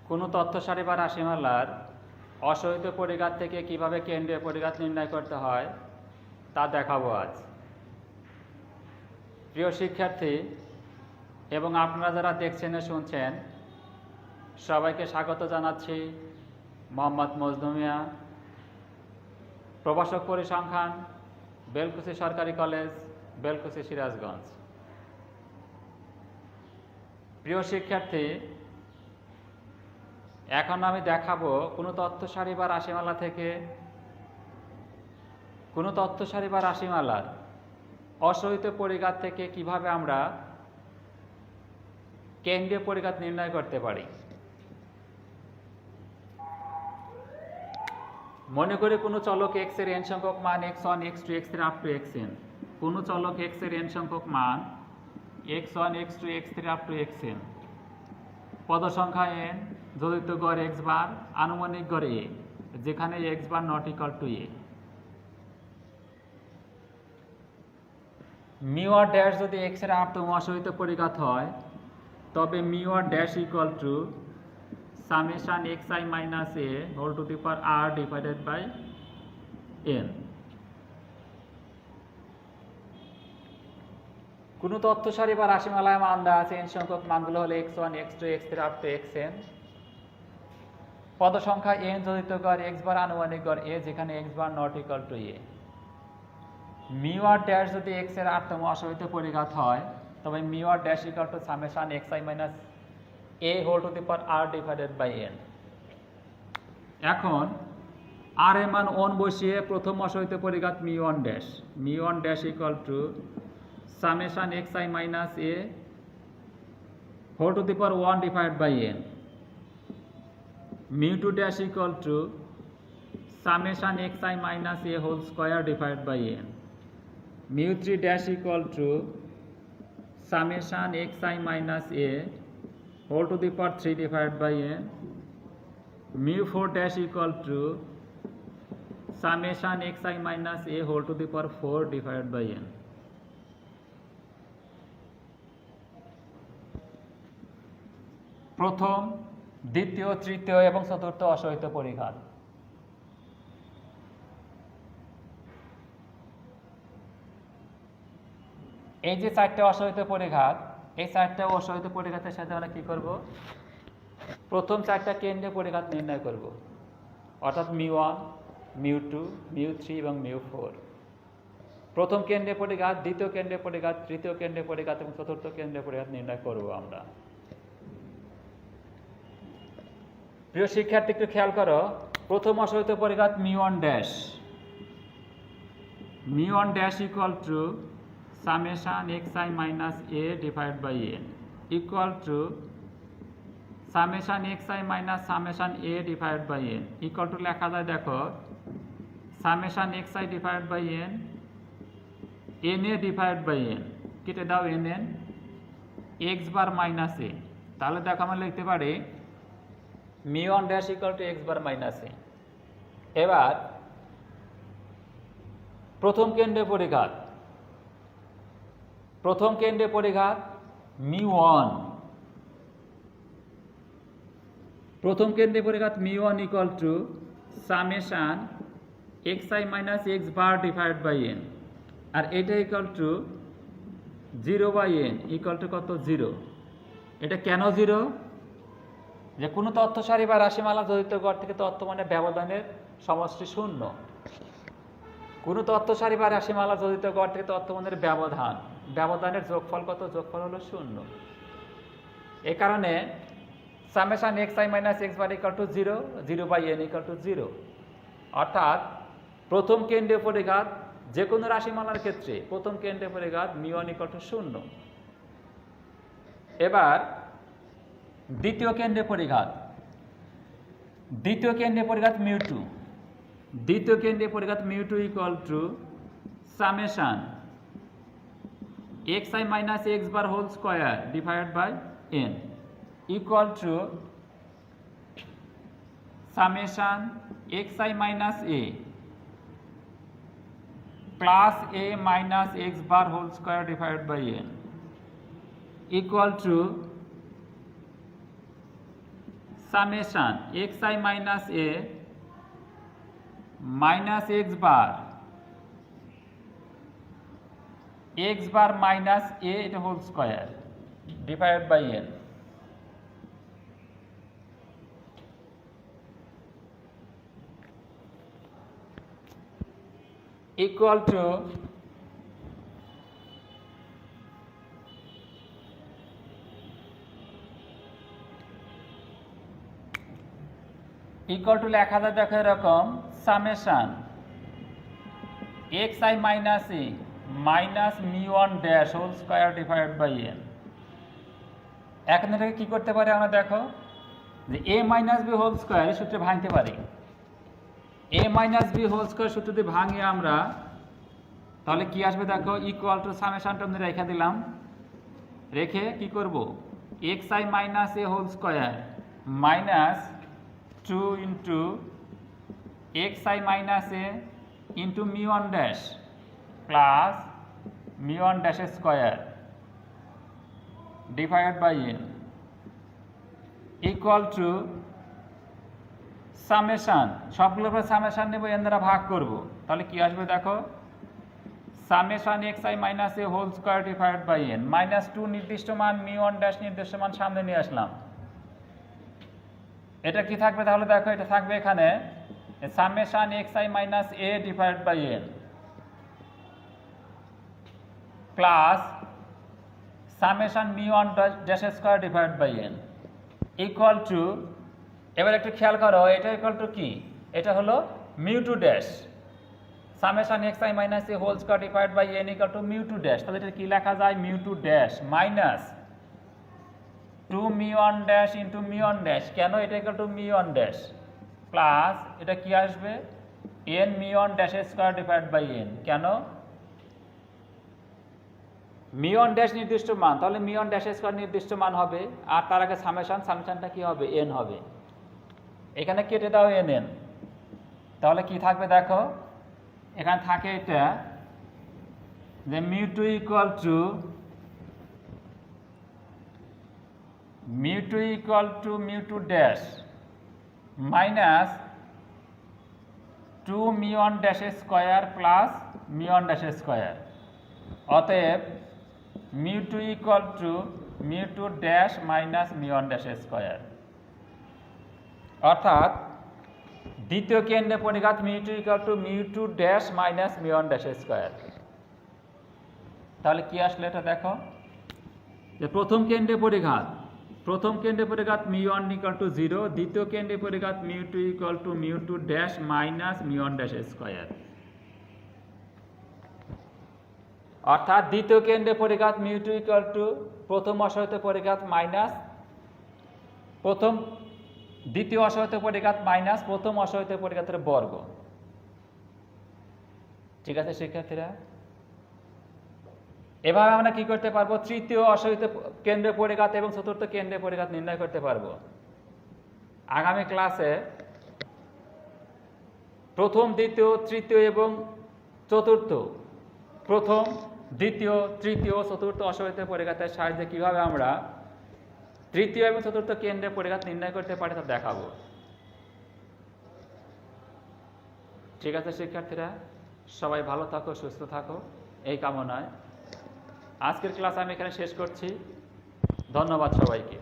কোনো তথ্য সারি বা রাশিমালার অসহিত পরিঘাত থেকে কিভাবে কেন্দ্রীয় পরিঘাত নির্ণয় করতে হয় তা দেখাবো আজ। প্রিয় শিক্ষার্থী এবং আপনারা যারা দেখছেন ও শুনছেন সবাইকে স্বাগত জানাচ্ছি। মোহাম্মদ মজনু মিয়া, প্রভাষক পরিসংখ্যান, বেলকুচি সরকারি কলেজ, বেলকুচি, সিরাজগঞ্জ। প্রিয় শিক্ষার্থী, এখন আমি দেখাবো কোনো তথ্য সারি বা রাশিমালা থেকে কোনো তথ্য সারি বা রাশিমালার অসহিত পরিঘাত থেকে কিভাবে আমরা কেন্দ্রীয় পরিঘাত নির্ণয় করতে পারি। মনে করি কোনো চলক x এর n সংখ্যক মান x1, x2, x3 up to xn। কোনো চলক x এর n সংখ্যক মান x1, x2, x3 up to xn। পদ সংখ্যা n, যোজিত গড় x বার, আনুমানিক গড় a, যেখানে x bar not equal to a। Mu R dash যদি x এর r তম অসহিত পরিঘাত হয় তবে mu R dash equal to summation xi minus a whole to the power r divided by n। কোনো তথ্য সারি বা রাশিমালায় মান দেওয়া আছে n সংখ্যক মানগুলো হলো x1, x2, x3 up to xn। পদ সংখ্যা n, যোজিত গড় x বার, আনুমানিক গড় a, যেখানে x bar not equal to a। Mu R dash যদি x এর r-তম অসহিত পরিঘাত হয় তবে mu R dash equal to summation xi minus a whole to the power r divided by n। এখন r এর মান 1 বসিয়ে প্রথম অসহিত পরিঘাত mu one dash equal to summation xi minus a whole to the power 1 divided by n। Mu two dash equal to summation xi minus a whole square divided by n। Mu 3 dash equal to summation xi minus a whole to the power 3 divided by n। Mu 4 dash equal to summation xi minus a whole to the power 4 divided by n। প্রথম, দ্বিতীয়, তৃতীয় এবং চতুর্থ অসহিত পরিঘাত। এই যে চারটে অসহিত পরিঘাত, এই চারটে অসহিত পরিঘাতের সাথে আমরা কি করব? প্রথম চারটা কেন্দ্রীয় পরিঘাত নির্ণয় করব, অর্থাৎ মিউ 1, মিউ 2, মিউ 3 এবং মিউ 4। প্রথম কেন্দ্রীয় পরিঘাত, দ্বিতীয় কেন্দ্রীয় পরিঘাত, তৃতীয় কেন্দ্রীয় পরিঘাত এবং চতুর্থ কেন্দ্রীয় পরিঘাত নির্ণয় করব আমরা। প্রিয় শিক্ষার্থী, একটু খেয়াল করো, প্রথম অসহিত পরিঘাত mu 1 dash. Mu 1 dash equal to summation xi minus a divide by n equal to summation xi minus summation a divide by n equal to লেখা যায়, দেখো, summation xi divide by n, n a divide by n, কেটে দাও n n, x bar minus a। তাহলে দেখো আমরা লিখতে পারি mu 1 dash equal to x bar minus a। এবার প্রথম কেন্দ্রীয় পরিঘাত, মিউ 1। প্রথম কেন্দ্রীয় পরিঘাত mu 1 equal to summation xi minus x bar divide by n, আর এটা equal to 0 by n equal to কত? 0। এটা কেন 0? যে কোনো তথ্য সারি বা রাশিমালা যোজিত গড় থেকে তথ্য মানে ব্যবধানের সমষ্টি 0। কোনো তথ্য সারি বা রাশিমালা যোজিত গড় থেকে তথ্য মানের ব্যবধানের যোগফল কত? যোগফল হলো 0। এই কারণে summation xi minus x bar equal to 0, 0 by n equal to 0। অর্থাৎ প্রথম কেন্দ্রীয় পরিঘাত যে কোনো রাশিমালার ক্ষেত্রে প্রথম কেন্দ্রীয় পরিঘাত মিউ 1 ইকুয়াল টু 0। এবার দ্বিতীয় কেন্দ্রীয় পরিঘাত মিউ 2। দ্বিতীয় কেন্দ্রীয় পরিঘাত mu 2 equal to summation xi minus x bar whole square divide by n equal to summation xi minus a plus a minus x bar whole square divide by n equal to summation x I minus A minus X bar minus A এটা whole square divided by N equal to লেখা যায় দেখো এরকম summation x I minus A minus mu one dash whole square divided by n. এখন এটাকে কি করতে পারি আমরা দেখো যে a minus b whole square সূত্রে ভাঙতে পারি। A minus b whole square সূত্র যদি ভাঙি আমরা তাহলে কি আসবে দেখো ইকুয়াল টু সামেশনটা আমরা রেখে দিলাম, রেখে কি করব X I minus A whole square minus 2 into X I minus A into mu one dash plus mu one dash square divided by N equal to summation সবগুলোর উপর সামেশন নেব এন দ্বারা ভাগ করব তাহলে কি আসবে দেখো summation x I minus A whole square divided by n minus 2 নির্দিষ্ট মান মিউ1 ড্যাশ নির্দিষ্ট মান সামনে নিয়ে আসলাম। এটা কি থাকবে তাহলে দেখো এটা থাকবে এখানে summation x I minus A divided by N plus summation mu one dash square divided by N equal to এবার একটু খেয়াল করো এটা ইকুয়াল টু কি এটা হলো mu two dash summation x I minus A whole square divided by N equal to mu two dash তাহলে এটা কি লেখা যায় mu two dash minus 2 mu one dash into mu one dash কেন এটা equal to mu one dash plus এটা কি আসবে N mu one dash square divided by N কেন মিউ1 ড্যাশ নির্দিষ্ট মান তাহলে মিউ1 ড্যাশ স্কোয়ার নির্দিষ্ট মান হবে আর তার আগে সামেশনটা কি হবে এন হবে এখানে কেটে দাও এন এন তাহলে কি থাকবে দেখো এখানে থাকে এটা যে mu two equal to mu two dash minus 2 mu one dash square plus mu one dash square অতএব mu two dash minus mu one dash square অর্থাৎ দ্বিতীয় কেন্দ্রে পরিঘাত mu two dash minus mu one dash square. তাহলে কি আসলে এটা দেখো যে প্রথম কেন্দ্রে পরিঘাত মিউ1 ইকুয়াল টু 0 দ্বিতীয় কেন্দ্রে পরিঘাত mu two equal to mu two dash minus mu one dash square অর্থাৎ দ্বিতীয় কেন্দ্রে পরিঘাত মিউ2 ইকুয়াল টু প্রথম অসহিত পরিঘাত মাইনাস দ্বিতীয় অসহিত পরিঘাত মাইনাস প্রথম অসহিত পরিঘাতের বর্গ। ঠিক আছে শিক্ষার্থীরা, এভাবে আমরা কি করতে পারবো তৃতীয় অসহিত কেন্দ্রে পরিঘাত এবং চতুর্থ কেন্দ্রে পরিঘাত নির্ণয় করতে পারবো। আগামী ক্লাসে প্রথম দ্বিতীয় তৃতীয় এবং চতুর্থ প্রথম দ্বিতীয় তৃতীয় চতুর্থ অসহিত পরিঘাতের সাহায্যে কিভাবে আমরা তৃতীয় এবং চতুর্থ কেন্দ্রে পরিঘাত নির্ণয় করতে পারি তা দেখাবো। ঠিক আছে শিক্ষার্থীরা, সবাই ভালো থাকো সুস্থ থাকো এই কামনায় আজকের ক্লাস আমি এখানে শেষ করছি। ধন্যবাদ সবাইকে।